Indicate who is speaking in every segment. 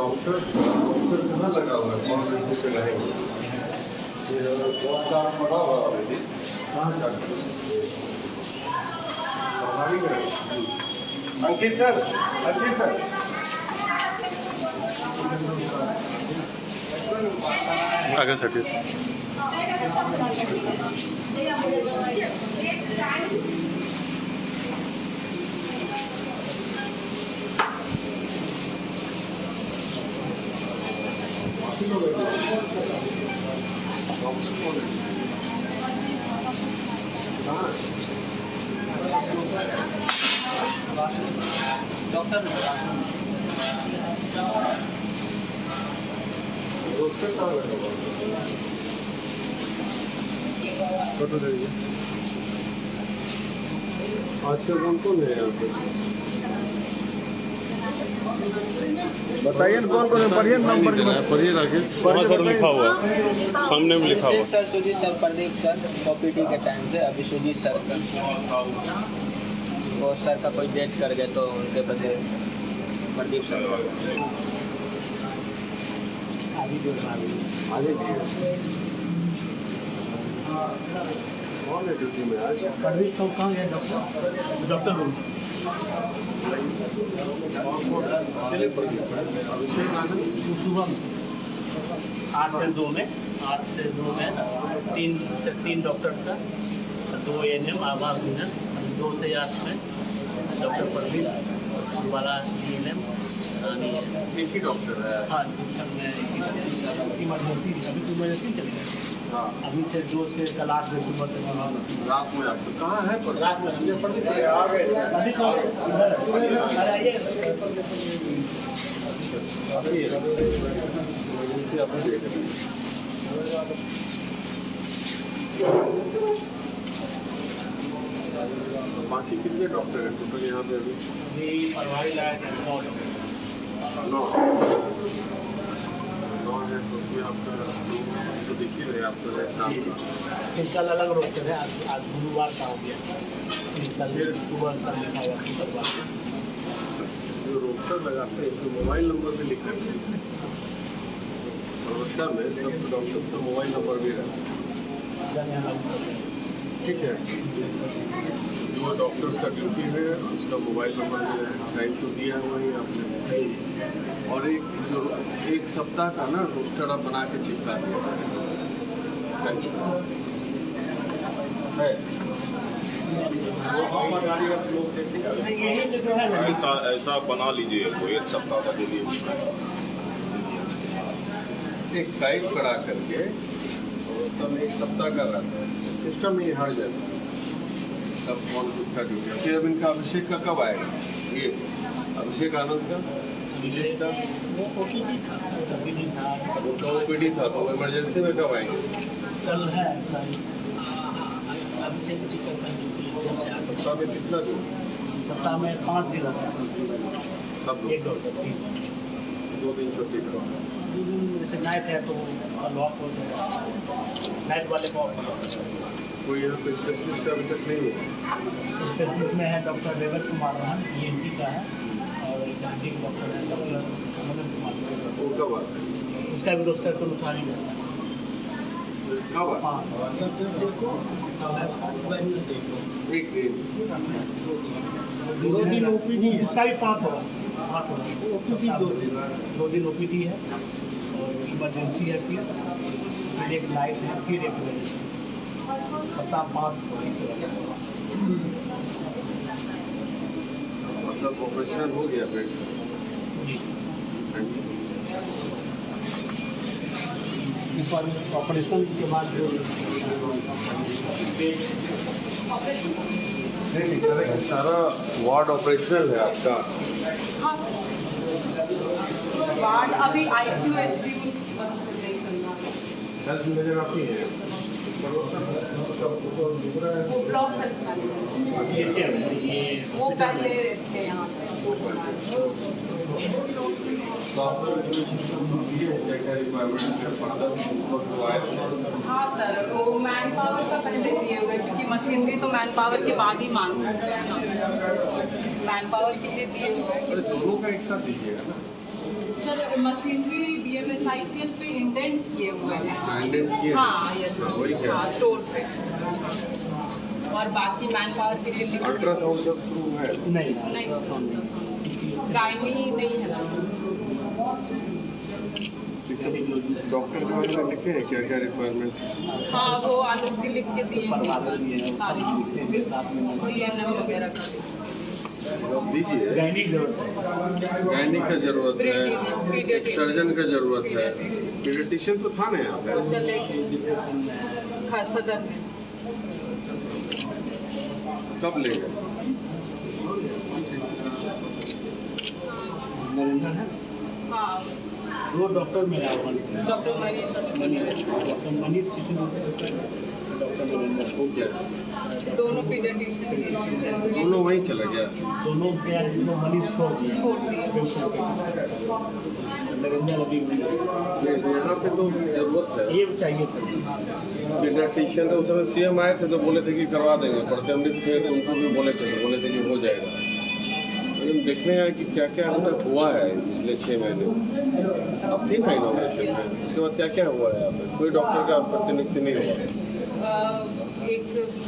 Speaker 1: Doctor कहाँ लगा हुआ है, कौन बिल्कुल पे रहेंगे, बहुत सारा पड़ा हुआ ऑलरेडी, कहाँ जाकर अंकित सर,
Speaker 2: आगे सटिए
Speaker 3: डॉक्टर
Speaker 1: आजकल कौन है यहाँ पे,
Speaker 2: बताइए कौन कौन है, पढ़िए नंबर पढ़िए, राकेश सर लिखा हुआ सामने में लिखा हुआ।
Speaker 3: Sir Sujeet sir, Pradeep sir OPD के टाइम से अभी सुजीत सर का, वो सर का कोई डेथ कर गए तो उनके बदले प्रदीप सर
Speaker 1: आगे कौन है ड्यूटी में आज,
Speaker 3: प्रदीप तो कहाँ गए डॉक्टर रूम
Speaker 1: अभिषेक आनंद
Speaker 3: सुबह 8 से 2 में 3 डॉक्टर था, 2 ANM आवाज में, 2 से 8 में डॉक्टर प्रदीप वाला ANM
Speaker 1: एक ही डॉक्टर है।
Speaker 3: हाँ इमरजेंसी, अभी तो इमरजेंसी चली गई,
Speaker 1: हाँ
Speaker 3: अभी से 2 से कल 8 बजे सुबह तक
Speaker 1: रात में आपको कहाँ है पर
Speaker 3: रात में हमने पढ़ के आ गए, अभी तो इधर आइए
Speaker 1: अभी देख रहे हैं। बाकी कितने डॉक्टर हैं टोटल यहाँ पे अभी,
Speaker 3: परवाही लायक है 9
Speaker 1: नौ है, तो उसमें आपका तो देख ही रहे आपका शाम का
Speaker 3: कल अलग रोस्टर है, आज गुरुवार का हो गया, कल सुबह का लिखा हुआ शुक्रवार
Speaker 1: जो रोस्टर लगाते हैं इसमें मोबाइल नंबर भी लिखा है, रोस्टर में सब डॉक्टर का मोबाइल नंबर भी रहता है। ठीक है, जो डॉक्टर्स का ड्यूटी है उसका मोबाइल नंबर भी है, टाइम तो दिया हुआ ही आपने, और एक सप्ताह का ना रोस्टर आप बना के चिपका दिया है।
Speaker 4: ऐसा बना लीजिए कोई एक सप्ताह का के लिए
Speaker 1: एक टाइप करा करके तब एक सप्ताह का रहता है, सिस्टम में हट जाता है सब कौन किसका ड्यूटी। फिर अब इनका अभिषेक का कब आएगा, ये अभिषेक आनंद का सुजीत का
Speaker 3: वो OPD था,
Speaker 1: उनका OPD था, तो इमरजेंसी में कब आएंगे,
Speaker 3: कल है अभिषेक जी का
Speaker 1: सप्ताह में कितना दिन,
Speaker 3: सप्ताह में 5 दिन रहता है,
Speaker 1: सब
Speaker 3: एक डॉक्टर
Speaker 1: 2 दिन छुट्टी करो।
Speaker 3: जैसे नाइट है तो लॉक हो जाएगा, नाइट वाले को ऑफ करो।
Speaker 1: कोई यहाँ पे स्पेशलिस्ट अभी तक नहीं है,
Speaker 3: स्पेशलिस्ट में है डॉक्टर देवर कुमार रहन, ENT का है, और एक गांधी के डॉक्टर है डॉक्टर मदन कुमार,
Speaker 1: वो कब आता है,
Speaker 3: उसका भी रोस्टर के अनुसार ही है।
Speaker 1: कब आता
Speaker 3: हाँ
Speaker 1: एक दिन
Speaker 3: 2 दिन OPD है, उसका भी 5 होगा, 5 होगा OPD, 2 दिन OPD है, और इमरजेंसी है, फिर एक नाइट है, फिर एक सप्ताह 5
Speaker 1: मतलब ऑपरेशन हो गया पेट से,
Speaker 3: ऑपरेशन के बाद जो
Speaker 1: नहीं सारा वार्ड ऑपरेशनल है आपका,
Speaker 5: हाँ वार्ड अभी ICU HD बस नहीं चल रहा,
Speaker 1: हेल्थ मैनेजर आप ही हैं,
Speaker 5: वो ब्लॉक हेल्थ मैनेजर, वो पहले थे यहाँ हाँ सर, वो मैन पावर का पहले दिए हुए, क्योंकि मशीनरी तो मैन पावर के बाद ही मांग सकते हैं ना, मैन पावर के लिए दिए हुए।
Speaker 1: दोनों का एक साथ दीजिएगा ना।
Speaker 5: सर मशीनरी BMSICL पे इंडेंट किए हुए हैं।
Speaker 1: इंडेंट किए
Speaker 5: हाँ यस
Speaker 1: हाँ, वही क्या
Speaker 5: हाँ स्टोर से। और बाकी मैन पावर के लिए लिमिटेड।
Speaker 1: अल्ट्रासाउंड सब शुरू है
Speaker 3: नहीं
Speaker 5: नहीं सर गायनी नहीं है ना।
Speaker 1: डॉक्टर के बारे में लिखे हैं क्या क्या रिक्वायरमेंट?
Speaker 5: हाँ वो आलोक जी लिख के दिए हैं सारी CNM वगैरह का।
Speaker 1: दीजिए।
Speaker 3: गायनिक जरूरत है,
Speaker 1: गायनिक का जरूरत है,
Speaker 5: Pediatrician।
Speaker 1: सर्जन का जरूरत है, पीडियाट्रिशियन तो था ना यहाँ पे।
Speaker 5: वो चले हाँ सदर में।
Speaker 1: कब लेगा?
Speaker 3: नरेंद्र है
Speaker 5: हाँ
Speaker 3: वो डॉक्टर मेरा
Speaker 5: डॉक्टर मनीष
Speaker 3: डॉक्टर मनीष शिशु डॉक्टर नरेंद्र
Speaker 1: हो गया,
Speaker 5: दोनों पीडियाट्रिशियन
Speaker 1: दोनों वहीं चला गया।
Speaker 3: दोनों क्या जिसको मनीष छोड़ दिया
Speaker 5: छोड़ दिए।
Speaker 3: नरेंद्र अभी
Speaker 1: यहाँ पे तो जरूरत है।
Speaker 3: ये चाहिए सर।
Speaker 1: पीडियाट्रिशियन तो उस समय CM आए थे तो बोले थे कि करवा देंगे, पढ़ते अमृत थे तो उनको भी बोले थे कि हो जाएगा। लेकिन देखने आए कि क्या क्या अभी तक हुआ है पिछले 6 महीने। अब थी ना इनॉग्रेशन में, उसके बाद क्या क्या हुआ है यहाँ पे? कोई डॉक्टर का प्रतिनिधि नहीं हुआ।
Speaker 5: एक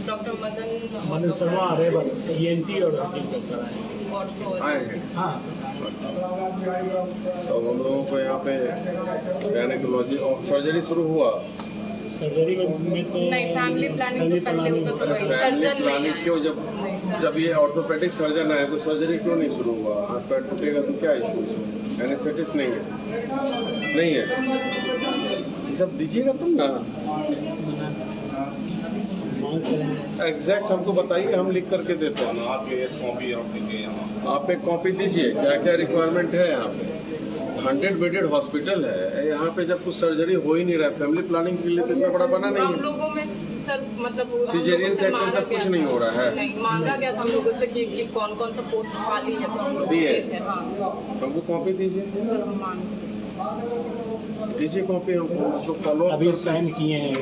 Speaker 5: doctor
Speaker 3: Madan Sharma rebar ENT और
Speaker 1: आए हैं
Speaker 3: हाँ
Speaker 1: तो हम लोगों को यहाँ पे गायनेकोलॉजी और सर्जरी शुरू हुआ।
Speaker 3: सर्जरी में तो
Speaker 5: नहीं फैमिली प्लानिंग तो पहले होता था, सर्जन नहीं आए।
Speaker 1: क्यों जब ये ऑर्थोपेडिक सर्जन आए तो सर्जरी क्यों नहीं शुरू हुआ? हाथ पैर टूटेगा तो क्या इशू इसमें? एनेस्थेटिस्ट नहीं है ये सब दीजिएगा तुम ना। एग्जैक्ट हमको बताइए, हम लिख करके देते हैं।
Speaker 4: आपके एक कॉपी आप लिखे यहाँ।
Speaker 1: आप एक कॉपी दीजिए क्या क्या रिक्वायरमेंट है यहाँ पे। 100 बेडेड हॉस्पिटल है यहाँ पे, जब कुछ सर्जरी हो ही नहीं रहा है, फैमिली प्लानिंग के लिए तो इतना बड़ा बना नहीं
Speaker 5: हम
Speaker 1: है।
Speaker 5: लोगों में सर मतलब
Speaker 1: सिजेरियन सेक्शन सब कुछ नहीं हो रहा है।
Speaker 5: नहीं मांगा गया था हम लोगों से कि कौन कौन सा पोस्ट खाली है, तो हम लोग
Speaker 1: दिए।
Speaker 5: दिए थे। हाँ
Speaker 1: हमको कॉपी दीजिए,
Speaker 5: सर हम मांग
Speaker 1: दीजिए कॉपी हमको, फॉलो
Speaker 3: अभी साइन किए हैं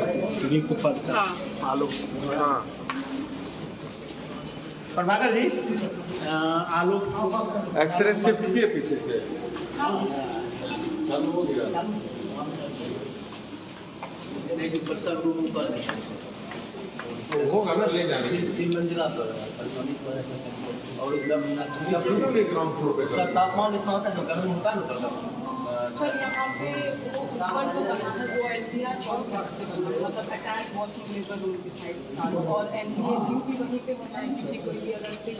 Speaker 3: रिक्त पद का।
Speaker 5: हाँ
Speaker 3: आलोक
Speaker 1: हाँ
Speaker 3: प्रभाकर जी आलोक
Speaker 1: एक्सरे शिफ्ट किए पीछे से चालू हो गया। होगा ना ले जाने
Speaker 6: 3 मंजिला पर और एकदम
Speaker 1: ग्राउंड फ्लोर पे
Speaker 6: उसका तापमान इतना होता है जो गर्म होता है ना
Speaker 5: सर यहाँ पे ऊपर जो बना है वो SDR कॉन्सेप्ट से बना है, मतलब अटैच वॉशिंग लेबर रूम की साइड, और NPSU भी वहीं पे होना है क्योंकि कोई भी अगर सिक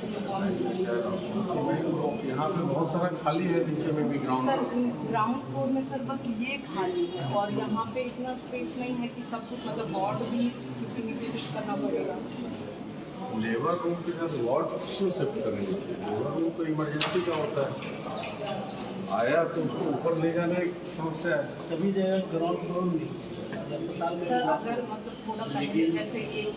Speaker 1: यहाँ पे बहुत सारा खाली है, नीचे में भी ग्राउंड।
Speaker 5: सर ग्राउंड फ्लोर में सर बस ये खाली है और यहाँ पे इतना स्पेस नहीं है कि सब कुछ मतलब वार्ड भी उसके नीचे शिफ्ट करना पड़ेगा।
Speaker 1: लेबर रूम के साथ वार्ड क्यों शिफ्ट करनी चाहिए? लेबर रूम तो इमरजेंसी का होता है, आया तो उसको ऊपर ले जाना एक समस्या है।
Speaker 3: सभी जगह ग्राउंड फ्लोर में अस्पताल में
Speaker 5: सर अगर मतलब थोड़ा पहले जैसे एक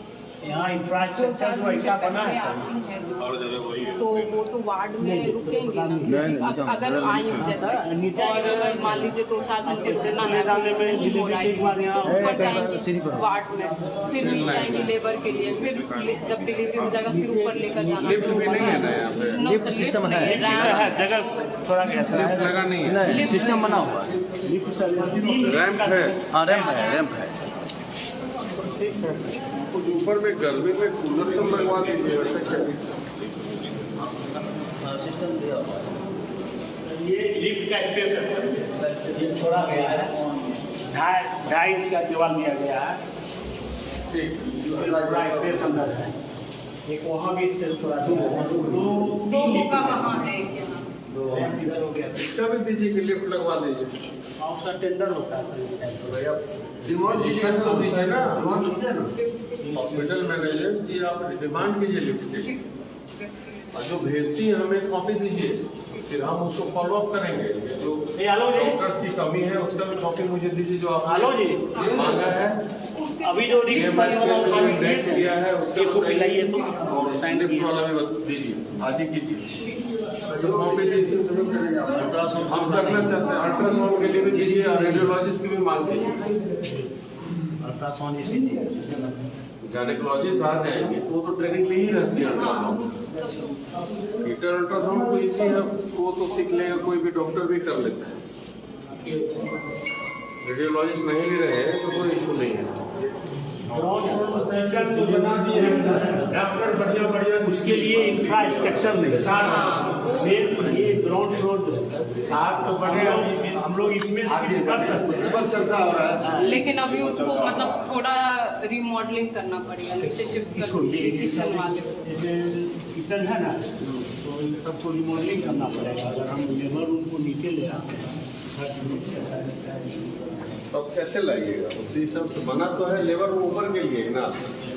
Speaker 3: यहाँ इंफ्रास्ट्रक्चर जो ऐसा बना है
Speaker 4: हर जगह वही है।
Speaker 5: तो वो तो वार्ड में रुकेंगे ना, अगर आए जैसे और मान लीजिए 2-4 घंटे रुकना है नहीं हो रहा है तो ऊपर जाएंगे वार्ड में, फिर नीचे जाएंगे लेबर के लिए, फिर जब डिलीवरी हो जाएगा फिर ऊपर लेकर जाना।
Speaker 1: लिफ्ट भी नहीं है ना यहाँ पे?
Speaker 5: लिफ्ट सिस्टम है,
Speaker 3: जगह थोड़ा कैसा
Speaker 1: लिफ्ट
Speaker 3: है,
Speaker 1: लगा नहीं है,
Speaker 6: सिस्टम बना हुआ है।
Speaker 1: रैंप है।
Speaker 6: हाँ रैंप है
Speaker 1: कुछ ऊपर में गर्मी में कूलर तो लगवा दीजिए।
Speaker 6: सिस्टम दिया हुआ है।
Speaker 3: ये लिफ्ट का स्पेस है, ये छोड़ा गया है, 2.5 इंच का दीवार दिया गया है, पूरा स्पेस अंदर है। एक वहाँ भी स्पेस छोड़ा गया है, 2-3
Speaker 5: का वहाँ है यहाँ।
Speaker 3: इधर हो गया।
Speaker 1: इसका भी दीजिए कि लिफ्ट लगवा दीजिए।
Speaker 3: उसका टेंडर होता है
Speaker 1: भैया डिमांड तो दीजिए ना, हॉस्पिटल मैनेजर जी आप डिमांड कीजिए लिफ्ट की, और जो भेजती है हमें कॉपी दीजिए, फिर हम उसको फॉलो अप करेंगे। जो डॉक्टर्स की कमी है उसका भी कॉपी मुझे दीजिए, जो आपने मांगा है।
Speaker 3: अभी जो
Speaker 1: डेट किया है उसकी
Speaker 3: कॉपी लाइए तो
Speaker 1: साइन लिफ्ट वाला भी दीजिए, आज ही कीजिए। कॉपी दीजिए, हम करना चाहते हैं। अल्ट्रासाउंड के लिए भी दीजिए और रेडियोलॉजिस्ट की भी मांग कीजिए।
Speaker 6: अल्ट्रासाउंड इसीलिए
Speaker 1: गायनेकोलॉजिस्ट आ जाएंगे तो वो तो ट्रेनिंग ले ही रहती है अल्ट्रासाउंड। फीटल अल्ट्रासाउंड को इजी है, वो तो सीख लेगा, कोई भी डॉक्टर भी कर लेता है। रेडियोलॉजिस्ट नहीं भी रहे तो कोई इशू नहीं है।
Speaker 3: जो बना दिए डॉक्टर बढ़िया बढ़िया, उसके लिए इंफ्रास्ट्रक्चर नहीं, ये ग्राउंड फ्लोर साफ तो बने, हम लोग इसमें कर सकते हैं, चर्चा हो रहा है।
Speaker 5: लेकिन अभी उसको मतलब थोड़ा रिमॉडलिंग करना पड़ेगा, नीचे शिफ्ट कर किचन वाले
Speaker 3: किचन है ना, तो इन सबको रिमॉडलिंग करना पड़ेगा। अगर हम लेबर रूम को नीचे ले आते हैं
Speaker 1: अब कैसे लाइएगा? उसी हिसाब से बना तो है लेबर रूम ऊपर के लिए ना,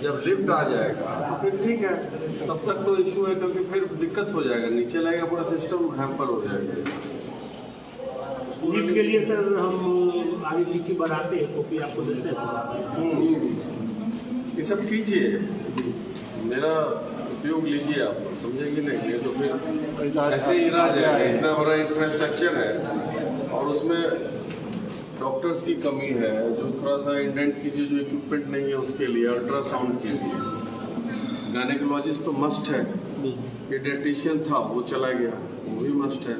Speaker 1: जब लिफ्ट आ जाएगा तो फिर ठीक है, तब तक तो इशू है, क्योंकि फिर दिक्कत हो जाएगा, नीचे लाएगा पूरा सिस्टम हैम्पर हो जाएगा।
Speaker 3: लिफ्ट के लिए सर हम आगे लिखी बढ़ाते हैं, कॉपी आपको देते हैं।
Speaker 1: ये सब कीजिए, मेरा उपयोग लीजिए, आप समझेंगे नहीं तो फिर ऐसे ही रह जाएगा। इतना बड़ा इंफ्रास्ट्रक्चर है और उसमें डॉक्टर्स की कमी है, जो थोड़ा सा इंडेंट कीजिए, जो इक्विपमेंट नहीं है उसके लिए, अल्ट्रासाउंड के लिए। गायनेकोलॉजिस्ट तो मस्ट है, पीडियाट्रिशियन था वो चला गया, वो भी मस्ट है।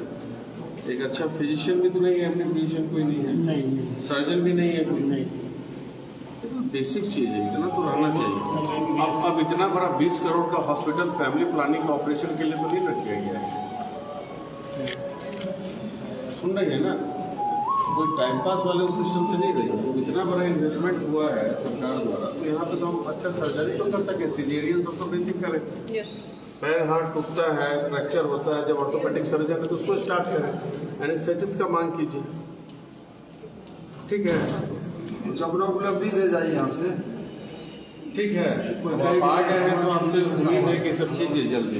Speaker 1: एक अच्छा फिजिशियन भी तो नहीं है, अपने फिजिशियन कोई नहीं है, सर्जन भी नहीं है कोई, नहीं। बेसिक चीज़ है, इतना तो रहना चाहिए। अब इतना बड़ा 20 करोड़ का हॉस्पिटल फैमिली प्लानिंग का ऑपरेशन के लिए तो नहीं रखा गया है। सुन रही है ना, कोई टाइम पास वाले उस सिस्टम से नहीं रही है। इतना बड़ा इन्वेस्टमेंट हुआ है सरकार द्वारा, तो यहाँ पे तो हम अच्छा सर्जरी तो कर सके, सिजेरियन तो बेसिक करें। पैर हाथ टूटता है, फ्रैक्चर होता है, जब ऑर्थोपेडिक सर्जन है तो उसको स्टार्ट करें, एनेस्थेटिस्ट का मांग कीजिए, ठीक है।
Speaker 6: अपना उपलब्धि दे जाइए यहाँ से,
Speaker 1: ठीक है। आप आ गए हैं तो आपसे उम्मीद है कि सब कीजिए जल्दी।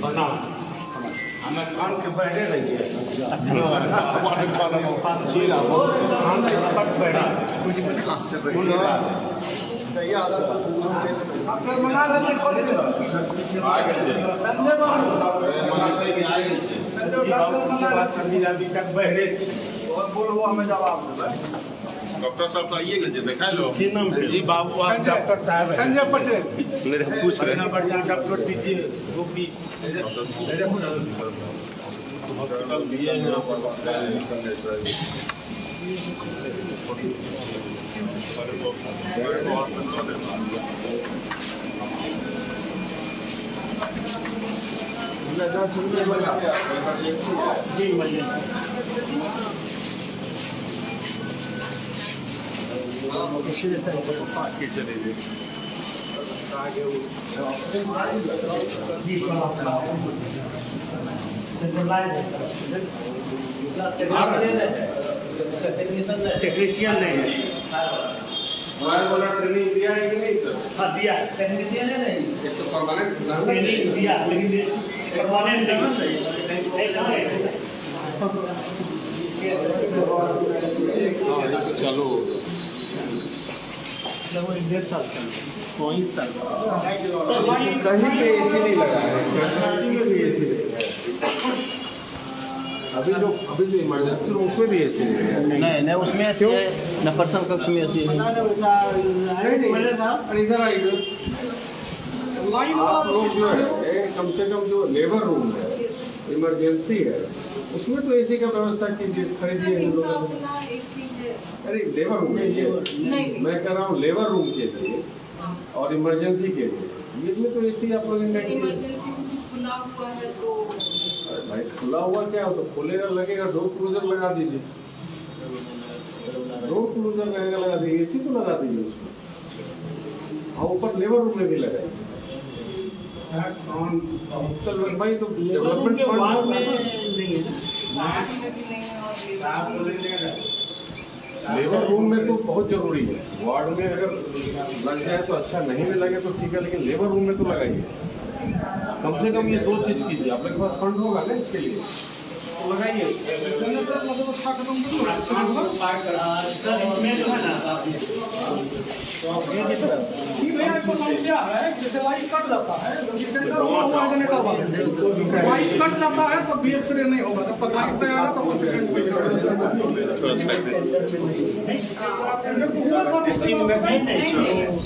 Speaker 3: हमें कान के बैठे रहिए, बोलो हमें जवाब।
Speaker 4: डॉक्टर साहब आइएगा जी, दिखा लो
Speaker 3: जी बाबू, आप डॉक्टर साहब हैं? संजय पटेल
Speaker 2: पूछ रहे हैं।
Speaker 3: बढ़िया डॉक्टर दीजिए, वो भी
Speaker 4: हॉस्पिटल दिए हैं
Speaker 3: जी मिलिए। टेक्नीशियन नहीं है,
Speaker 1: मोबाइल वाला ट्रेनिंग दिया है कि नहीं सर?
Speaker 3: हाँ दिया है,
Speaker 6: टेक्नीशियन है नहीं,
Speaker 1: एक तो परमानेंट
Speaker 3: ट्रेनिंग दिया, लेकिन परमानेंट नहीं।
Speaker 1: चलो
Speaker 3: 1.5 साल का, 22 साल का।
Speaker 1: कहीं पे एसी नहीं लगा है, कहीं पे भी एसी नहीं है। अभी जो इमरजेंसी रूम उसमें भी एसी नहीं है।
Speaker 6: नहीं उसमें ऐसी है न, पर्सनल कक्ष में ऐसी है।
Speaker 1: अरे इधर आइए, आप लोग जो है कम से कम जो लेबर रूम है, इमरजेंसी है, उसमें तो एसी का व्यवस्था कीजिए, खरीदिए इन लोगों ने। अरे लेबर रूम के लिए मैं कह रहा हूँ, लेबर रूम के लिए और इमरजेंसी के लिए, इसमें तो एसी आप लोग
Speaker 5: इमरजेंसी खुला हुआ है तो
Speaker 1: भाई खुला हुआ क्या हो, तो खोलेगा लगेगा, डोर क्लोजर लगा दीजिए, डोर क्लोजर रहेगा लगा दीजिए, एसी तो लगा दीजिए उसमें, हाँ ऊपर लेबर रूम में भी लगाइए। सर भाई तो डेवलपमेंट फंड लेबर रूम में तो बहुत जरूरी है। वार्ड में अगर लग जाए तो अच्छा, नहीं भी लगे तो ठीक है, लेकिन लेबर रूम में तो लगाइए। कम से कम ये 2 चीज कीजिए, आपके पास फंड होगा ना इसके लिए, तो लगाइए।
Speaker 3: सर इसमें जो है ना,
Speaker 7: समस्या है, जैसे लाइट कट जाता है, लाइट कट जाता है तो भी एक्सरे नहीं होगा, जब तक लाइट तैयार है तो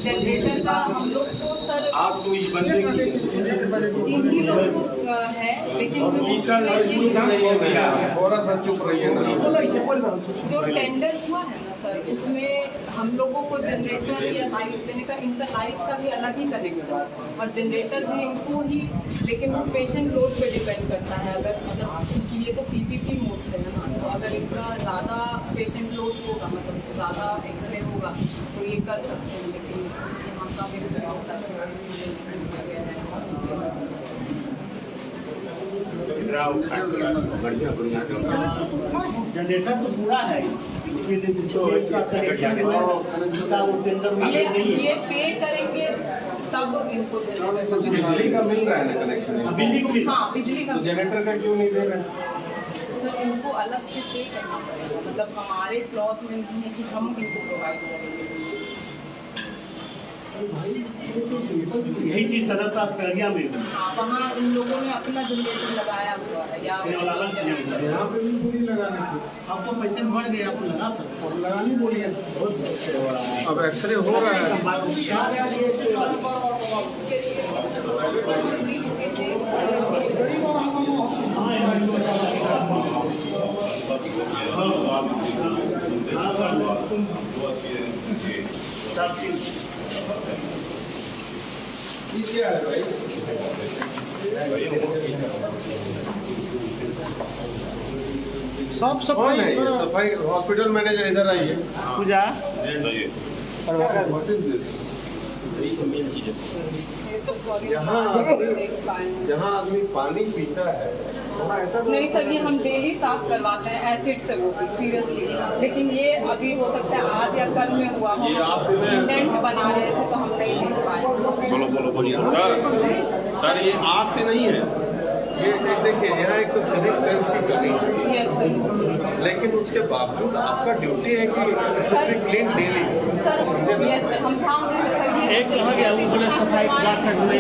Speaker 5: जनरेटर का हम लोग को सर सर
Speaker 3: आप तो इस बंदे की
Speaker 5: इन्हीं लोगों को है, लेकिन
Speaker 1: थोड़ा सा चुप रहिए ना।
Speaker 5: जो टेंडर हुआ है ना सर, उसमें हम लोगों को जनरेटर या लाइट देने का, इनका लाइट का भी अलग ही कनेक्शन और जनरेटर भी इनको ही, लेकिन वो पेशेंट लोड पे डिपेंड करता है। अगर मतलब क्योंकि ये तो पीपीपी मोड से है ना, तो अगर इनका ज़्यादा पेशेंट लोड होगा, मतलब ज़्यादा एक्सरे होगा तो ये कर सकते हैं, लेकिन यहाँ का एक्सरे होता है इसलिए किया गया है ऐसा।
Speaker 3: जनरेटर तो पूरा है,
Speaker 5: ये पे करेंगे तब इनको जनरेटर
Speaker 1: बिजली का मिल रहा है ना कनेक्शन?
Speaker 3: बिजली को भी
Speaker 5: हाँ बिजली का
Speaker 1: जनरेटर का क्यों नहीं दे रहे?
Speaker 5: सर इनको अलग से पे करना पड़ेगा, मतलब हमारे क्लॉज में नहीं है कि हम इनको प्रोवाइड करेंगे।
Speaker 3: यही चीज सदर साहब करगिया में भी
Speaker 5: हाँ वहाँ इन लोगों ने अपना जनरेटर लगाया हुआ है या
Speaker 1: यहाँ पे भी पूरी लगाने की।
Speaker 3: अब तो पैसे बढ़ गए, आप लगा सकते
Speaker 1: और लगानी बोलिए। अब एक्सरे हो रहा है। ये क्या है भाई?
Speaker 3: सब
Speaker 1: कौन है ये? सफाई हॉस्पिटल मैनेजर इधर आइए।
Speaker 3: पूजा
Speaker 1: जहाँ आदमी पानी पीता है वहाँ ऐसा
Speaker 5: नहीं सर, ये हम डेली साफ करवाते हैं एसिड से, वो भी सीरियसली। लेकिन ये अभी हो सकता है आज या कल में हुआ हो, इंटेंट बना रहे थे तो हम नहीं देख पाए।
Speaker 4: बोलो बोलो बोलिए सर ये आज से नहीं है।
Speaker 1: ये देखिए यहाँ एक तो सिविक सेंस की कमी है,
Speaker 5: यस सर।
Speaker 1: लेकिन उसके बावजूद आपका ड्यूटी है कि clean daily.
Speaker 5: Sir yes sir, हम ध्यान देंगे सर। ये
Speaker 3: एक कहाँ गया वो बोले सफाई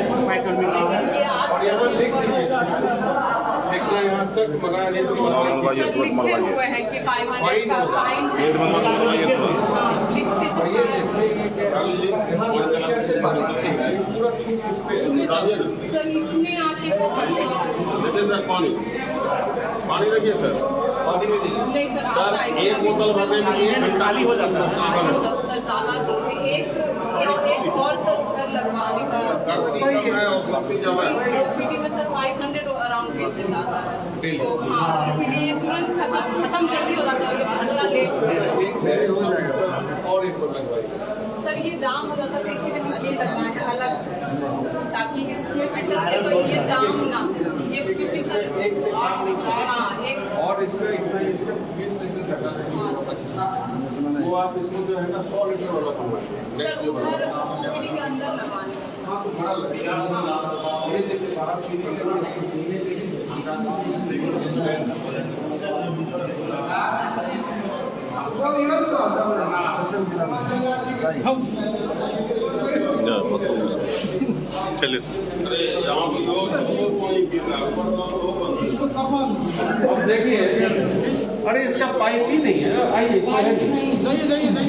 Speaker 3: सफाई कर्मी
Speaker 5: लेकिन ये आज
Speaker 1: और यहाँ लिख दीजिए, देखना यहाँ सख्त मना है तो
Speaker 5: सर लिखे हुए हैं कि 500 का फाइन है। हाँ, लिख के
Speaker 1: और ये कैसे पानी पीएगा? ये पूरा ठीक इस पे
Speaker 5: सर इसमें आके वो करते हैं।
Speaker 4: देखिए सर पानी रखिए सर, पानी में दीजिए
Speaker 5: नहीं सर,
Speaker 4: सर।
Speaker 5: आता है
Speaker 4: एक बोतल भरने में 1 घंटा
Speaker 3: खाली हो जाता है।
Speaker 5: सर ज़्यादा एक और सर उधर लगवाने का सिटी में सर 500 अराउंड पेशेंट आता है, तो हाँ इसीलिए ये तुरंत खत्म जल्दी हो जाता है। ये थोड़ा लेट से
Speaker 1: एक है हो जाएगा और एक और लगवाइए।
Speaker 5: सर ये जाम हो जाता है, इसीलिए ये लगना है अलग से, ताकि इसमें फिल्टर के तो ये जाम ना ये, क्योंकि सर
Speaker 1: एक से
Speaker 5: हाँ एक
Speaker 1: और इसका इतना इसका 20 लीटर घटा है, वो आप इसको जो है ना 100 लीटर वाला बनवाइए।
Speaker 5: सर उधर ओपीडी के अंदर लगवाने का।
Speaker 1: हाँ तो बड़ा लगेगा। ये देखिए बाहर पीने
Speaker 2: चलिए
Speaker 4: अरे यहाँ भी लोग पानी पी रहा है।
Speaker 1: अब देखिए, अरे इसका पाइप ही नहीं है। आइए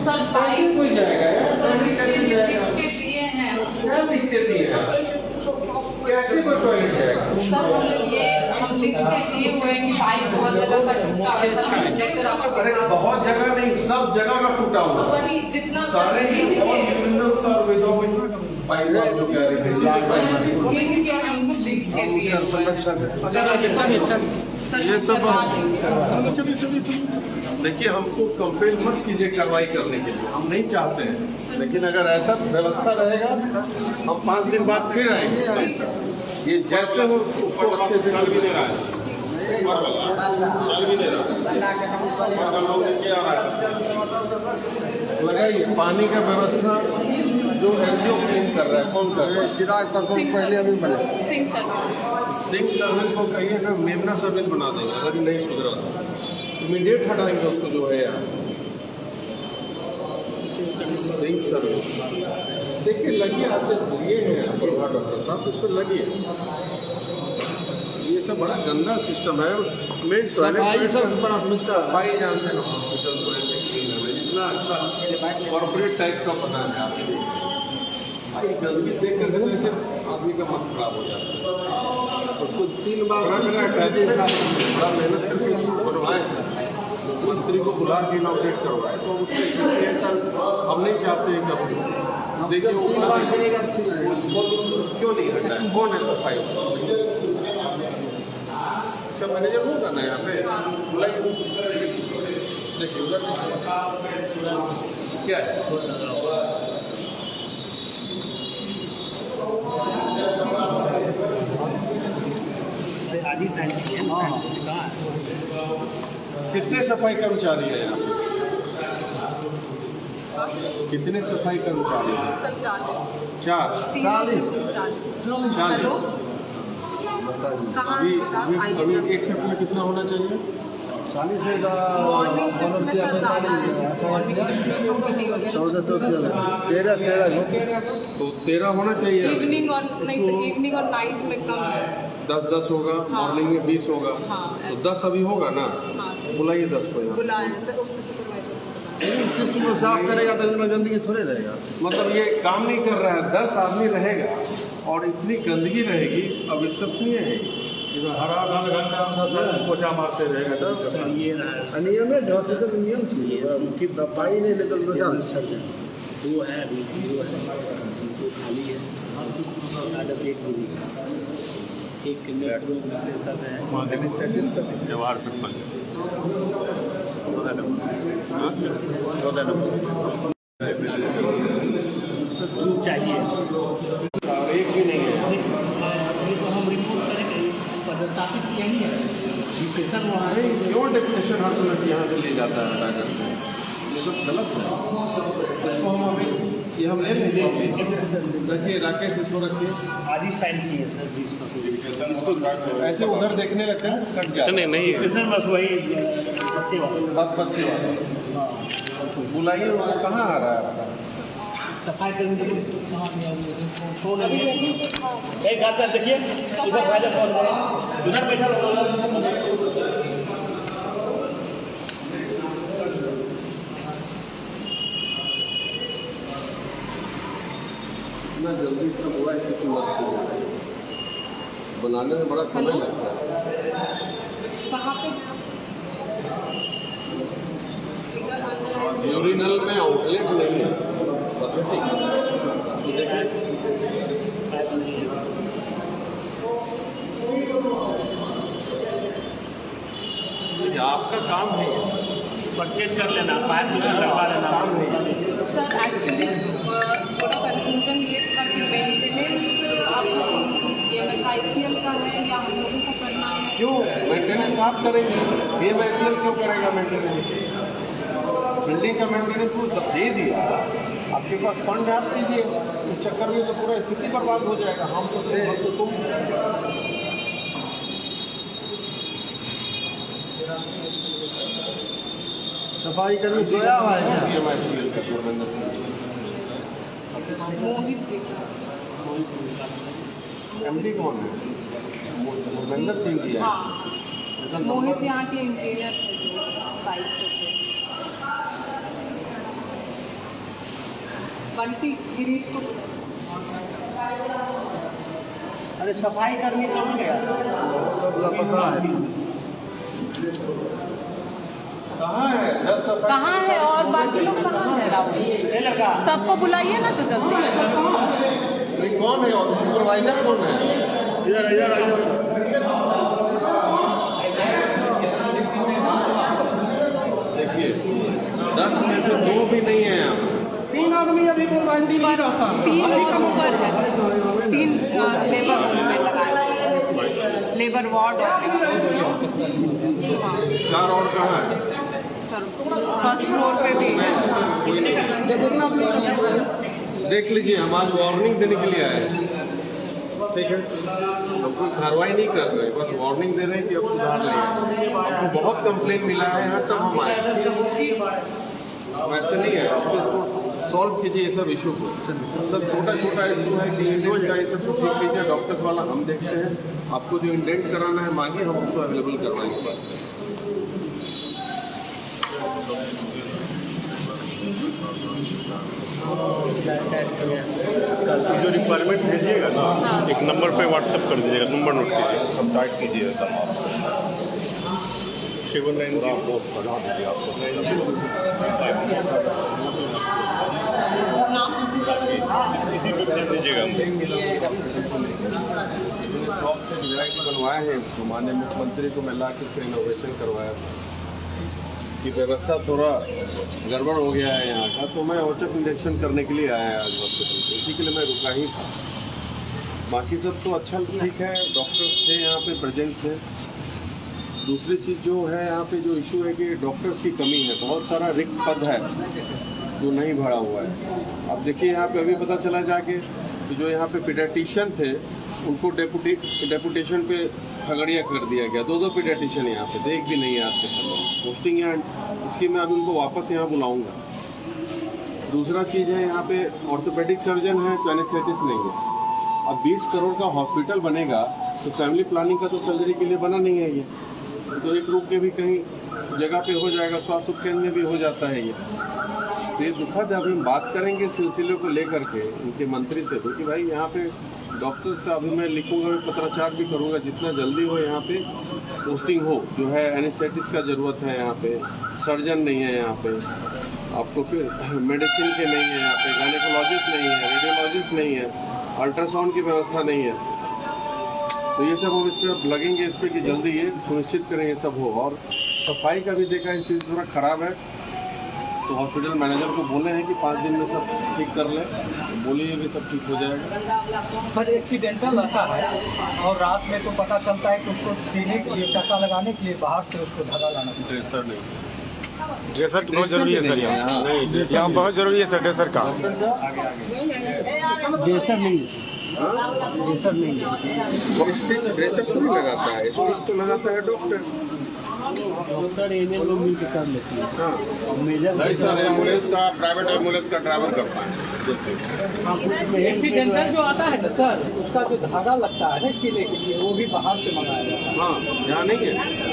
Speaker 5: सर पाइप
Speaker 1: कोई जाएगा यार,
Speaker 5: सर इसके लिए लिख के दिए हैं।
Speaker 1: क्या लिख के दिए हैं? कैसे कोई टॉयलेट जाएगा?
Speaker 5: सर ये हम लिख के दिए हुए हैं कि पाइप बहुत जगह का टूटा है, सर लेकर आपको
Speaker 1: अरे बहुत जगह नहीं, सब जगह का टूटा हुआ है।
Speaker 5: वही जितना
Speaker 1: सारे मिनरल्स और विदाउट पाइप जो कह रहे थे
Speaker 5: लिख के हम लिख के दिए सर
Speaker 1: ये सब
Speaker 5: करवा देंगे।
Speaker 1: देखिए, हमको कंपेल मत कीजिए कार्रवाई करने के लिए, हम नहीं चाहते हैं, लेकिन अगर ऐसा व्यवस्था रहेगा हम 5 दिन बाद फिर आएंगे। ये जैसे हो उसको अच्छे से
Speaker 4: चल भी नहीं रहा है, चल भी नहीं रहा है, क्या रहा है?
Speaker 1: लगाइए। पानी का व्यवस्था जो एनजीओ क्लीन कर रहा है, कौन कर रहा है? चिराग तक पहले अभी बने
Speaker 5: सिंह सर्विस
Speaker 1: सिंक सर्विस को कहिए ना मेमना सर्विस बना देंगे, अगर ये नहीं सुधरा इमीडिएट हटाएंगे उसको जो है यार। सिंक सर्विस देखिए लगिए, आपसे ये है प्रभा डॉक्टर साहब, इस पर लगिए। ये सब बड़ा गंदा सिस्टम है। मेन सफाई सब बड़ा सफाई जानते हैं हॉस्पिटल को, इतना अच्छा कॉर्पोरेट टाइप का बना है आपको। ये गंदगी देख कर तो ऐसे आदमी का मन खराब हो जाता है। उसको 3 बार बड़ा मेहनत करके बनवाए, मंत्री को बुला के इनॉग्रेट करवाए, तो उससे ऐसा हम नहीं चाहते हैं कभी। देखिए वो क्यों नहीं हटा है, कौन है सफाई? अच्छा मैनेजर होगा ना यहाँ पे, बुलाइए। देखिए उधर क्या है,
Speaker 3: आदि साइड
Speaker 1: कितने सफाई कर्मचारी हैं यहाँ पे? कितने सफाई कर्मचारी हैं?
Speaker 5: सब
Speaker 1: 40। 40। अभी एक शिफ्ट में कितना होना चाहिए?
Speaker 6: 40 से
Speaker 5: मॉर्निंग शिफ्ट में सर ज़्यादा है, मॉर्निंग शिफ्ट में
Speaker 6: 13
Speaker 1: तो 13 होना चाहिए।
Speaker 5: इवनिंग और नहीं सर, इवनिंग और नाइट में कम है।
Speaker 1: 10 होगा, मॉर्निंग में 20 होगा,
Speaker 5: हाँ,
Speaker 1: तो 10 अभी होगा ना?
Speaker 5: हाँ सर,
Speaker 1: बुलाइए 10 को यहाँ।
Speaker 5: बुलाए हैं सर, उसको सुपरवाइजर
Speaker 6: शिफ्ट को साफ करेगा तो इतना गंदगी थोड़े रहेगा।
Speaker 1: मतलब ये काम नहीं कर रहा है, 10 आदमी रहेगा और इतनी गंदगी रहेगी, अविश्वसनीय है।
Speaker 2: हर आधा घंटा सब पोछा मारते रहेगा तो
Speaker 3: सर ये
Speaker 6: नियम है, हॉस्पिटल में नियम चाहिए, उनकी सफाई नहीं लेते तो क्या?
Speaker 3: दो है अभी, दो खाली है, आदत एक पूरी है, एक मेट्रो सब है।
Speaker 2: व्यवहार करना
Speaker 3: दूध चाहिए,
Speaker 1: और एक भी नहीं है।
Speaker 3: ये तो हम रिपोर्ट करेंगे, पदस्थापित किएंगे डिप्रेशन वहाँ है।
Speaker 1: क्यों डिप्रेशन हर समय यहाँ से ले जाता है हटा करके? ये सब गलत है। इसको हम अभी ये हम ले लेंगे, रखिए राकेश, इसको रखिए।
Speaker 3: आदि साइन की है सर 20
Speaker 1: इसको ऐसे उधर देखने लगते हैं, कट जाता है।
Speaker 2: नहीं
Speaker 3: डिप्रेशन बस वही बच्चे वाले।
Speaker 1: बस बच्चे वाले बुलाइए, उनको कहाँ आ रहा है आपका?
Speaker 3: सफाई करने के लिए फोन है, एक हाथ से देखिए इधर फायदा फोन है, उधर बैठा
Speaker 1: इतना जल्दी इतना बुरा स्थिति मत कीजिए, बनाने में बड़ा समय लगता है।
Speaker 5: कहाँ पे
Speaker 1: यूरिनल में आउटलेट नहीं है, ठीक है। तो देखिए ये आपका काम है,
Speaker 3: परचेज कर लेना, पाइप लगवा लेना।
Speaker 1: काम नहीं।
Speaker 5: सर एक्चुअली थोड़ा कंफ्यूजन ये था कि मेंटेनेंस आप EMSICL का है या हम लोगों को करना है?
Speaker 1: क्यों मेंटेनेंस आप करेंगे? EMSICL क्यों करेगा मेंटेनेंस? बिल्डिंग का मेंटेनेंस वो दे दिया, आपके पास फंड है, आप कीजिए। इस चक्कर में तो पूरा स्थिति बर्बाद हो जाएगा। हम तो तुम
Speaker 6: सफाई कर्मी सोया हुआ है क्या?
Speaker 1: EMSICL का धर्मेंद्र सिंह
Speaker 5: मोहित जी
Speaker 1: MD कौन है? धर्मेंद्र सिंह जी है।
Speaker 5: हाँ, मोहित यहाँ के इंजीनियर थे जो साइट पे थे। बंटी गिरीश को
Speaker 3: अरे सफाई करनी कहाँ गया?
Speaker 6: सब लापता है।
Speaker 1: कहाँ है? 10 सफाई
Speaker 5: कहाँ है और बाकी लोग कहाँ है? राहुल
Speaker 3: ये लगा
Speaker 5: सबको बुलाइए ना तो जल्दी।
Speaker 1: नहीं, कौन है? और सुपरवाइजर कौन है?
Speaker 3: इधर इधर इधर
Speaker 1: देखिए 10 में से 2 भी नहीं है यहाँ।
Speaker 7: 3 आदमी अभी को गारंटी नहीं रहता।
Speaker 5: 3 ऊपर है, 3 लेबर में लगाए, लेबर वार्ड और हाँ
Speaker 1: 4 और कहाँ है?
Speaker 5: सर फर्स्ट फ्लोर पे भी है।
Speaker 1: देख लीजिए, हम आज वार्निंग देने के लिए आए हैं, ठीक है। हम कोई कार्रवाई नहीं कर रहे, बस वार्निंग दे रहे हैं कि अब सुधार लें। हमको बहुत कंप्लेन मिला है यहाँ, तब हम आए। वैसे नहीं है, आपसे इसको सॉल्व कीजिए, ये सब इशू को। सब छोटा छोटा इशू है कि इंडेंट का, ये सब तो ठीक कीजिए। डॉक्टर्स वाला हम देखते हैं, आपको जो इंडेंट कराना है मांगिए, हम उसको अवेलेबल करवाएंगे।
Speaker 2: जो रिक्वायरमेंट भेजिएगा ना एक नंबर पे व्हाट्सएप कर दीजिएगा, नंबर नोट कीजिए,
Speaker 4: कॉन्टैक्ट कीजिए सर आप
Speaker 2: 79
Speaker 4: वो बना दीजिए आपको
Speaker 2: इसी पे भेज दीजिएगा हमको।
Speaker 1: शॉप से विधायक बनवाए हैं, तो माननीय मुख्यमंत्री को मैं ला के उसका इनोवेशन करवाया था कि व्यवस्था थोड़ा गड़बड़ हो गया है यहाँ का, तो मैं औचक निरीक्षण करने के लिए आया है आज हॉस्पिटल पे, इसी के लिए मैं रुका ही था। बाकी सब तो अच्छा ठीक है, डॉक्टर्स थे यहाँ पे प्रेजेंट थे। दूसरी चीज़ जो है यहाँ पे जो इशू है कि डॉक्टर्स की कमी है, बहुत सारा रिक्त पद है जो नहीं भरा हुआ है। अब देखिए यहाँ पे अभी पता चला जाके तो जो यहाँ पे पीडियाट्रिशियन थे उनको डेपुटेशन पे खगड़िया कर दिया गया। 2 पीडियाट्रिशियन यहाँ पे थे, एक भी नहीं है आज के समय पोस्टिंग यहाँ, इसकी मैं अभी उनको वापस यहाँ बुलाऊंगा। दूसरा चीज़ है यहाँ पे ऑर्थोपेडिक सर्जन है तो एनेस्थेटिस्ट नहीं है। अब 20 करोड़ का हॉस्पिटल बनेगा तो फैमिली प्लानिंग का तो सर्जरी के लिए बना नहीं है ये, तो एक रुक के भी कहीं जगह पे हो जाएगा, स्वास्थ्य केंद्र में भी हो जाता है ये। तो ये दुखद है। अभी हम बात करेंगे सिलसिले को लेकर के उनके मंत्री से, क्योंकि भाई यहाँ पे डॉक्टर्स का अभी मैं लिखूंगा, मैं पत्राचार भी करूंगा, जितना जल्दी हो यहाँ पे पोस्टिंग हो। जो है एनेस्थेटिस्ट का ज़रूरत है यहाँ पे, सर्जन नहीं है यहाँ पे, आपको फिर मेडिसिन के नहीं है यहाँ पे, गायनेकोलॉजिस्ट नहीं है, रेडियोलॉजिस्ट नहीं है, अल्ट्रासाउंड की व्यवस्था नहीं है। तो ये सब हम इस पर लगेंगे, इस पर कि जल्दी ये सुनिश्चित करें ये सब हो। और सफाई का भी देखा स्थिति थोड़ा खराब है, तो हॉस्पिटल मैनेजर को बोले हैं कि 5 दिन में सब ठीक कर ले, बोलिए भी सब ठीक हो जाएगा।
Speaker 3: सर एक्सीडेंटल आता है और रात में तो पता चलता है कि उसको सीने के लिए टका लगाने के लिए बाहर से उसको धागा लाना पड़ता है।
Speaker 1: ड्रेसर नहीं,
Speaker 2: ड्रेसर बहुत जरूरी है सर, यहाँ बहुत जरूरी है सर ड्रेसर का।
Speaker 3: ड्रेसर नहीं, ड्रेसर नहीं है।
Speaker 1: स्टिच ड्रेसर तो नहीं लगाता है, स्टिच तो लगाता है डॉक्टर।
Speaker 3: डॉक्टर एमएल लोग मिल के कर लेती है।
Speaker 1: हाँ
Speaker 3: मेजर
Speaker 4: नहीं सर, एम्बुलेंस का प्राइवेट एम्बुलेंस का ड्राइवर करता है जैसे।
Speaker 3: एक्सीडेंटल जो आता है ना सर, उसका जो धागा लगता है सीने के लिए वो भी बाहर से मंगाया जाता है।
Speaker 1: हाँ, यहाँ नहीं है,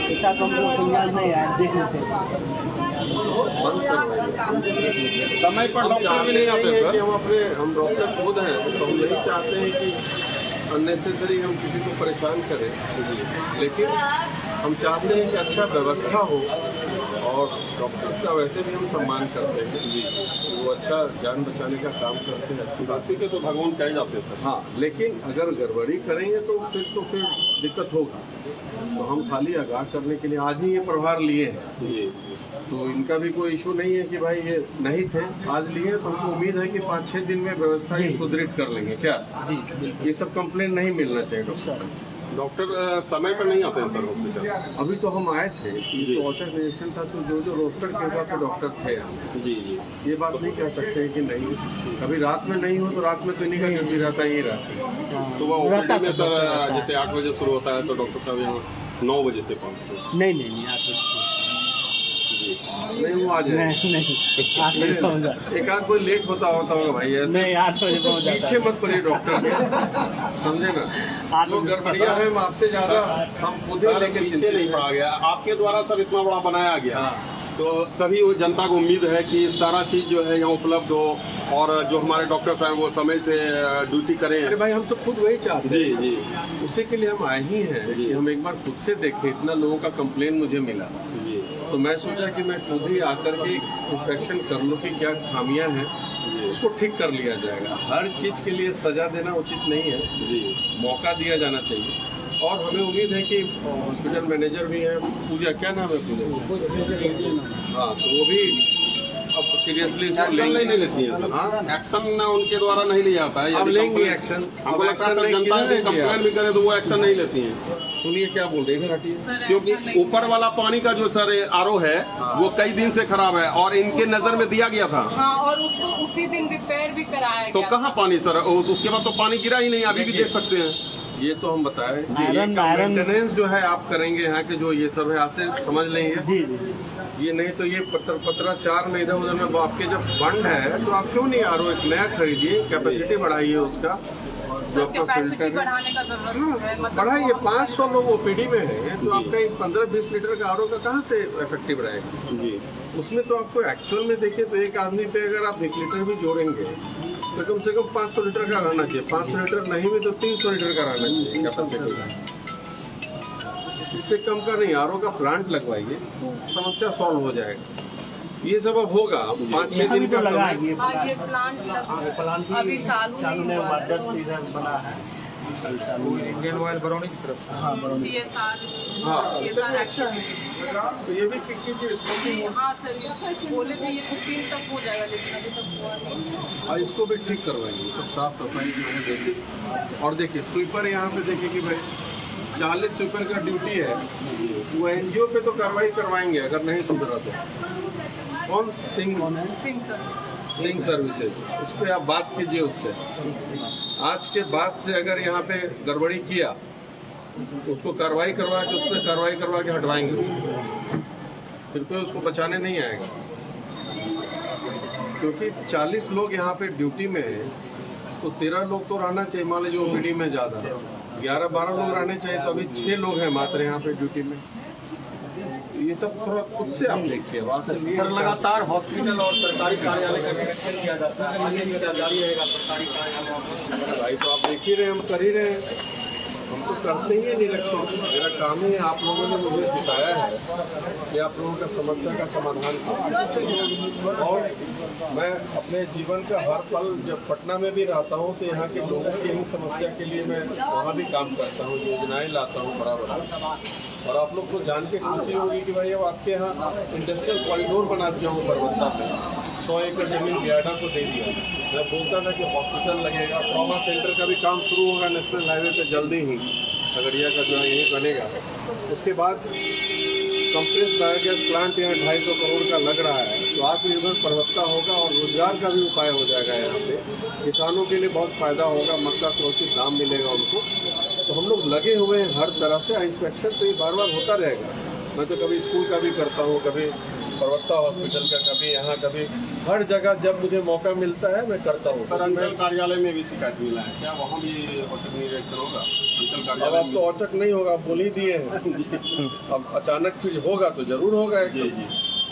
Speaker 3: ऐसा तो हमको संज्ञान नहीं आया, देख लेते हैं।
Speaker 4: समय पर डॉक्टर भी नहीं आते सर।
Speaker 1: हम डॉक्टर खुद हैं, तो हम नहीं चाहते हैं कि अननेसेसरी हम किसी को परेशान करें, लेकिन हम चाहते हैं कि अच्छा व्यवस्था हो। और डॉक्टर्स का वैसे भी हम सम्मान करते हैं, वो अच्छा जान बचाने का काम करते हैं, अच्छी बात
Speaker 4: ठीक है, तो भगवान कह जाते हैं सर।
Speaker 1: हाँ, लेकिन अगर गड़बड़ी करेंगे तो फिर दिक्कत होगा। तो हम खाली आगाह करने के लिए आज ही ये प्रभार लिए हैं, तो इनका भी कोई इशू नहीं है कि भाई ये नहीं थे, आज लिए। तो हमको उम्मीद है कि 5-6 दिन में व्यवस्था ये सुदृढ़ कर लेंगे। क्या ये सब कंप्लेन नहीं मिलना चाहिए डॉक्टर?
Speaker 4: डॉक्टर समय पर नहीं आते हैं सर हॉस्पिटल।
Speaker 1: अभी तो हम आए थे, तो औचक निरीक्षण था, तो जो रोस्टर के हिसाब से डॉक्टर थे यहाँ।
Speaker 4: जी जी,
Speaker 1: ये बात नहीं कह सकते हैं कि नहीं, कभी रात में नहीं हो तो रात में तो इन्हीं का ड्यूटी रहता ही रहता है।
Speaker 4: सुबह ओपीडी में सर जैसे 8 बजे शुरू होता है तो डॉक्टर साहब यहाँ 9 बजे से पहुँचते हैं।
Speaker 3: नहीं,
Speaker 1: नहीं वो आ जाए, एक आध कोई लेट होता होगा भाई, ऐसे
Speaker 3: 8 बजे पहुँच जाता है।
Speaker 1: पीछे मत पड़िए डॉक्टर के, समझे ना। जो गड़बड़िया है हम आपसे ज्यादा हम खुद ही लेके
Speaker 4: पीछे
Speaker 1: चिंतित
Speaker 4: नहीं
Speaker 1: हैं।
Speaker 4: पड़ा गया, आपके द्वारा सर इतना बड़ा बनाया गया।
Speaker 1: हाँ।
Speaker 4: तो सभी वो जनता को उम्मीद है कि सारा चीज जो है यहाँ उपलब्ध हो, और जो हमारे डॉक्टर्स हैं वो समय से ड्यूटी करें।
Speaker 1: अरे भाई हम तो खुद वही चाहते
Speaker 4: जी
Speaker 1: हैं,
Speaker 4: जी
Speaker 1: उसी के लिए हम आए ही हैं कि हम एक बार खुद से देखें। इतना लोगों का कंप्लेन मुझे मिला,
Speaker 4: जी
Speaker 1: तो मैं सोचा कि मैं खुद ही आकर के इंस्पेक्शन कर लूँ कि क्या खामियां हैं, उसको ठीक कर लिया जाएगा। हर चीज के लिए सजा देना उचित नहीं है,
Speaker 4: जी,
Speaker 1: मौका दिया जाना चाहिए। और हमें उम्मीद है कि हॉस्पिटल मैनेजर भी हैं, पूजा, क्या नाम है पूजा? हाँ, तो वो भी अब सीरियसली
Speaker 4: एक्शन नहीं लेती है सर।
Speaker 1: हाँ,
Speaker 4: एक्शन उनके द्वारा नहीं लिया जाता है।
Speaker 1: अब
Speaker 4: यदि
Speaker 1: लेंगे
Speaker 4: कंप्लेन-
Speaker 1: एक्शन।
Speaker 4: हमको
Speaker 1: अब
Speaker 4: लगता है
Speaker 1: एक्शन
Speaker 4: सर जनता
Speaker 1: नहीं
Speaker 4: यदि कंप्लेन भी करे तो वो एक्शन नहीं लेती है,
Speaker 1: सुनिए क्या बोल रहे हैं, इधर हटिए।
Speaker 4: क्योंकि ऊपर वाला पानी का जो सर आरओ है वो कई दिन से खराब है और इनके नजर में दिया गया था।
Speaker 5: हाँ, और उसको उसी दिन रिपेयर भी कराया
Speaker 4: तो
Speaker 5: गया।
Speaker 4: कहाँ पानी सर, उसके बाद तो पानी गिरा ही नहीं, अभी भी देख सकते हैं।
Speaker 1: ये तो हम बताएं,
Speaker 3: आयरन-
Speaker 1: मेंटेनेंस जो है आप करेंगे यहाँ के, जो ये सब है आज से समझ लेंगे।
Speaker 3: जी,
Speaker 1: ये नहीं तो ये पत्राचार में इधर उधर में आपके जब फंड है तो आप क्यों नहीं एक नया खरीदिए, कैपेसिटी बढ़ाइए उसका,
Speaker 5: सर
Speaker 1: आपका
Speaker 5: कैपेसिटी
Speaker 1: फिल्टर है
Speaker 5: बढ़ाने का जरूरत है, मतलब
Speaker 1: बढ़ाइए।
Speaker 5: बहुत-
Speaker 1: 500 लोग ओपीडी में है तो आपका एक 15-20 लीटर का आरओ का कहाँ से इफेक्टिव रहेगा
Speaker 2: जी
Speaker 1: उसमें। तो आपको एक्चुअल में देखिए तो एक आदमी पे अगर आप 1 लीटर भी जोड़ेंगे तो कम से कम 500 लीटर का रहना चाहिए। 500 लीटर नहीं भी तो 300 लीटर का रहना चाहिए कैपेसिटी का। इससे कम का नहीं। आरओ का प्लांट लगवाइए तो समस्या सॉल्व हो जाएगा। ये सब अब होगा 5-6 दिन का
Speaker 3: लगा
Speaker 1: समय।
Speaker 3: ये
Speaker 5: हाँ, ये प्लांट अभी चालू
Speaker 3: चालू
Speaker 5: नहीं
Speaker 3: ने
Speaker 5: हुआ
Speaker 3: मदर्स इधर बना है
Speaker 6: इंडियन ऑयल बरौनी की तरफ से।
Speaker 3: हाँ बरौनी।
Speaker 5: CSR
Speaker 1: हाँ
Speaker 5: CSR
Speaker 1: अच्छा है तो ये भी कीजिए।
Speaker 5: हाँ सर, ये बोले थे ये 15 तक हो जाएगा, लेकिन अभी तक हुआ नहीं।
Speaker 1: और इसको भी ठीक करवाएंगे सब साफ सफाई जो है बेसिक। और देखिए स्वीपर यहाँ पे देखिए कि भाई 40 स्वीपर का ड्यूटी है वो एनजीओ पे तो कार्रवाई करवाएंगे अगर नहीं सुधरा तो। कौन सिंह
Speaker 5: सिंह सर
Speaker 1: सिंह सर्विसेज उस पर आप बात कीजिए उससे। आज के बाद से अगर यहाँ पे गड़बड़ी किया तो उसको कार्रवाई करवा के उस पर कार्रवाई करवा के हटवाएंगे उसको। फिर कोई उसको बचाने नहीं आएगा क्योंकि 40 लोग यहाँ पे ड्यूटी में है तो 13 लोग तो रहना चाहिए। मान लीजिए ओपीडी में ज़्यादा 11-12 लोग रहने चाहिए तो अभी 6 लोग हैं मात्र यहाँ पे ड्यूटी में। ये सब थोड़ा खुद से आप देखिए।
Speaker 6: सर लगातार हॉस्पिटल और सरकारी कार्यालय का निरीक्षण किया जाता है, आगे भी जारी रहेगा सरकारी कार्यालय।
Speaker 1: भाई तो आप देख ही रहे हैं, हम कर ही रहे हैं। हम तो करते ही है निरीक्षण। मेरा काम ही आप लोगों ने मुझे बताया है कि आप लोगों का समस्या का समाधान करें। और मैं अपने जीवन का हर पल जब पटना में भी रहता हूँ तो यहाँ के लोगों की ही समस्या के लिए मैं वहाँ भी काम करता हूँ, योजनाएं लाता हूँ बड़ा बड़ा। और आप लोग को जान के खुशी होगी कि भाई अब आपके यहाँ इंडस्ट्रियल कॉरिडोर बना दिया हूँ परबत्ता में। 100 एकड़ जमीन बियाडा को दे दिया। मैं बोलता था कि हॉस्पिटल लगेगा, ट्रॉमा सेंटर का भी काम शुरू होगा नेशनल हाईवे पे जल्दी ही। खगड़िया का जो यही बनेगा उसके बाद कंप्रेस बायोगैस प्लांट यहाँ 250 करोड़ का लग रहा है तो आत्मनिर्भर परबत्ता होगा और रोजगार का भी उपाय हो जाएगा। यहाँ पे किसानों के लिए बहुत फायदा होगा, मक्का को उचित दाम मिलेगा उनको। तो हम लोग लगे हुए हैं हर तरह से। इंस्पेक्शन तो ये बार बार होता रहेगा। मैं तो कभी स्कूल का भी करता हूँ, कभी परबत्ता हॉस्पिटल का, कभी यहाँ, कभी हर जगह जब मुझे मौका मिलता है मैं करता हूँ।
Speaker 4: अंचल कार्यालय में भी शिकायत मिला है क्या? वहाँ भी औचक निरीक्षण होगा अंचल
Speaker 1: अब
Speaker 4: कार्यालय
Speaker 1: आप तो औचक नहीं होगा, आप बोल ही दिए हैं। अब अचानक फिर होगा तो जरूर होगा।
Speaker 4: जी जी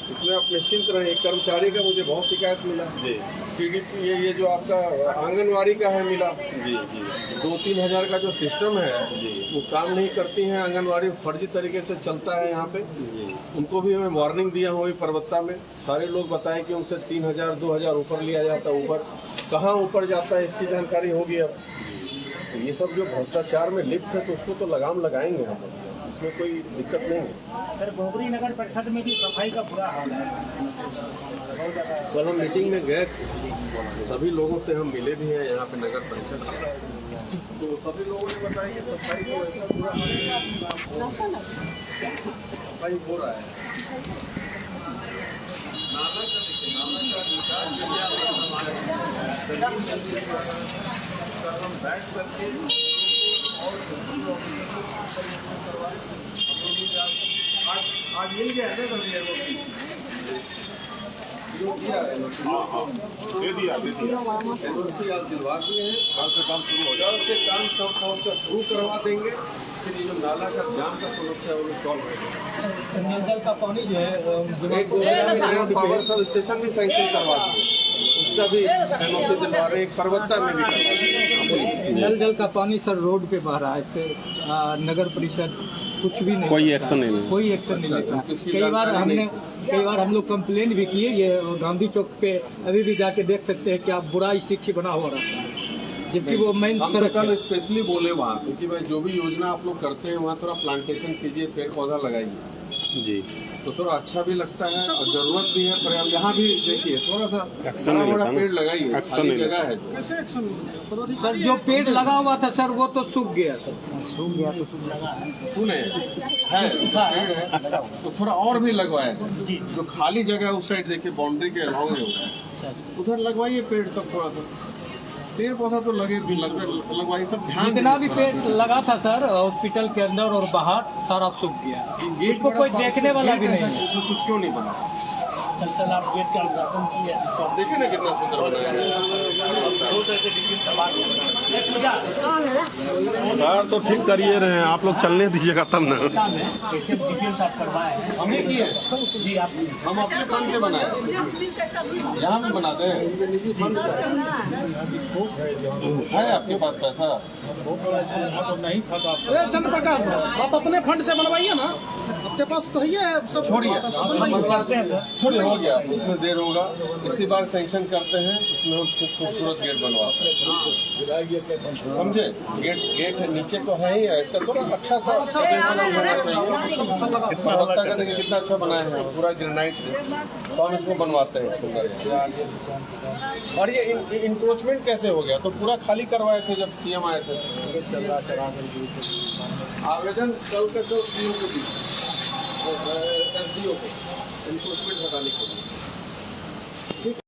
Speaker 1: इसमें आप निश्चिंत रहें। एक कर्मचारी का मुझे बहुत शिकायत मिला।
Speaker 4: जी
Speaker 1: सीडीपी ये जो आपका आंगनवाड़ी का है मिला,
Speaker 4: जी जी
Speaker 1: 2-3 हज़ार का जो सिस्टम है
Speaker 4: जी
Speaker 1: वो काम नहीं करती हैं। आंगनवाड़ी फर्जी तरीके से चलता है यहाँ पे।
Speaker 4: जी
Speaker 1: उनको भी हमें वार्निंग दिया हुई परबत्ता में। सारे लोग बताए कि उनसे 3,000-2,000 ऊपर लिया जाता है। ऊपर कहाँ ऊपर जाता है इसकी जानकारी होगी। अब तो ये सब जो भ्रष्टाचार में लिप्त है तो उसको तो लगाम लगाएंगे हम लोग, इसमें कोई दिक्कत नहीं है।
Speaker 3: सर गोगरी नगर परिषद में भी सफाई का बुरा हाल है।
Speaker 1: कल हम मीटिंग में गए थे, सभी लोगों से हम मिले भी हैं यहाँ पे नगर परिषद में। तो सभी लोगों ने बताया कि सफाई का ऐसा बुरा हाल है, सफाई हो रहा है। नाला का देखिए, नाला का विकास के लिए हम बैठ करके और आज मिल गया है ना
Speaker 4: दे दिया
Speaker 1: एनओसी आज दिलवा दिए हैं। कल से काम शुरू हो जाए। कल से काम सब था उसका शुरू करवा देंगे। फिर ये जो नाला का जाम का समस्या है वो सॉल्व होगा।
Speaker 3: नल का पानी जो है
Speaker 1: एक नया पावर सब स्टेशन भी सैंक्शन करवा दिए, उसका भी एनओसी दिलवा रहे हैं। एक परबत्ता में भी करवा दिए।
Speaker 3: नल जल का पानी सर रोड पे बह रहा है। इस पे नगर परिषद कुछ भी नहीं,
Speaker 2: कोई एक्शन नहीं है।
Speaker 3: कोई एक्शन नहीं
Speaker 1: अच्छा,
Speaker 3: लेता।
Speaker 1: इसकी
Speaker 3: कई बार हम लोग कंप्लेन भी किए। ये गांधी चौक पे अभी भी जाके देख सकते हैं कि आप बुरा सिक्की बना हुआ रहता है, जबकि वो मेन
Speaker 1: हम तो
Speaker 3: सड़क
Speaker 1: कल
Speaker 3: है।
Speaker 1: स्पेशली बोले वहाँ पे कि भाई जो भी योजना आप लोग करते हैं वहाँ थोड़ा प्लांटेशन कीजिए, पेड़ पौधा लगाइए,
Speaker 2: जी
Speaker 1: तो थोड़ा अच्छा भी लगता है और जरूरत भी है। पर यहाँ भी देखिए थोड़ा सा
Speaker 2: एक्शन
Speaker 1: बड़ा
Speaker 2: नहीं
Speaker 1: बड़ा
Speaker 2: लेता ना।
Speaker 1: पेड़ लगाइए,
Speaker 2: एक्शन
Speaker 1: खाली
Speaker 2: नहीं
Speaker 1: जगह
Speaker 2: लेता।
Speaker 1: है।
Speaker 3: सर जो पेड़ लगा हुआ था सर वो तो सूख गया सर। सूख गया तो सूख लगा है।
Speaker 1: सुने है पेड़ है तो थोड़ा और भी लगवाए। जो खाली जगह है उस साइड देखिए बाउंड्री के अलॉन्ग है, उधर लगवाइए पेड़ सब। थोड़ा सा पेड़ पौधा तो लगे भी लगवाइए सब। ध्यान
Speaker 3: जितना भी
Speaker 1: दीजिए
Speaker 3: पेड़ लगा था सर हॉस्पिटल के अंदर और बाहर सारा सूख गया।
Speaker 1: गेट
Speaker 3: को कोई
Speaker 1: बड़ा
Speaker 3: देखने वाला भी
Speaker 1: गेट
Speaker 3: नहीं
Speaker 1: ऐसा
Speaker 3: है।
Speaker 1: इसमें कुछ क्यों नहीं बना?
Speaker 3: कल आप गेट का उद्घाटन किए तो
Speaker 1: देखिए ना कितना सुंदर बनाया है।
Speaker 3: दो तरह के डिफरेंट सवाल
Speaker 2: सर तो ठीक कर ही रहे हैं, आप लोग चलने दीजिएगा तब ना।
Speaker 3: कैसे डिफरेंस आप करवाए हैं
Speaker 1: हमें की है,
Speaker 3: जी आप
Speaker 1: हम अपने फंड से बनाए, यहाँ पे बनाते हैं। है आपके पास पैसा?
Speaker 3: नहीं था तो आप
Speaker 7: अरे चंद प्रकाश आप अपने फंड से बनवाइए ना, आपके पास तो है सब।
Speaker 1: छोड़िए,
Speaker 3: करते हैं सर
Speaker 1: छोड़िए, हो गया, उसमें देर होगा। इसी बार सैंक्शन करते हैं, इसमें हम खूबसूरत गेट बनवाते हैं, समझे? गेट नीचे तो है ही है, इसका थोड़ा अच्छा सा होना चाहिए। पता करने के कितना अच्छा बनाया है, पूरा ग्रेनाइट से, तो हम इसको बनवाते हैं सुंदर। और ये इंक्रोचमेंट कैसे हो गया? तो पूरा खाली करवाए थे जब सीएम आए थे। आवेदन कल का कल सीएम को दी, एसडीओ को इंक्रोचमेंट हटाने के लिए।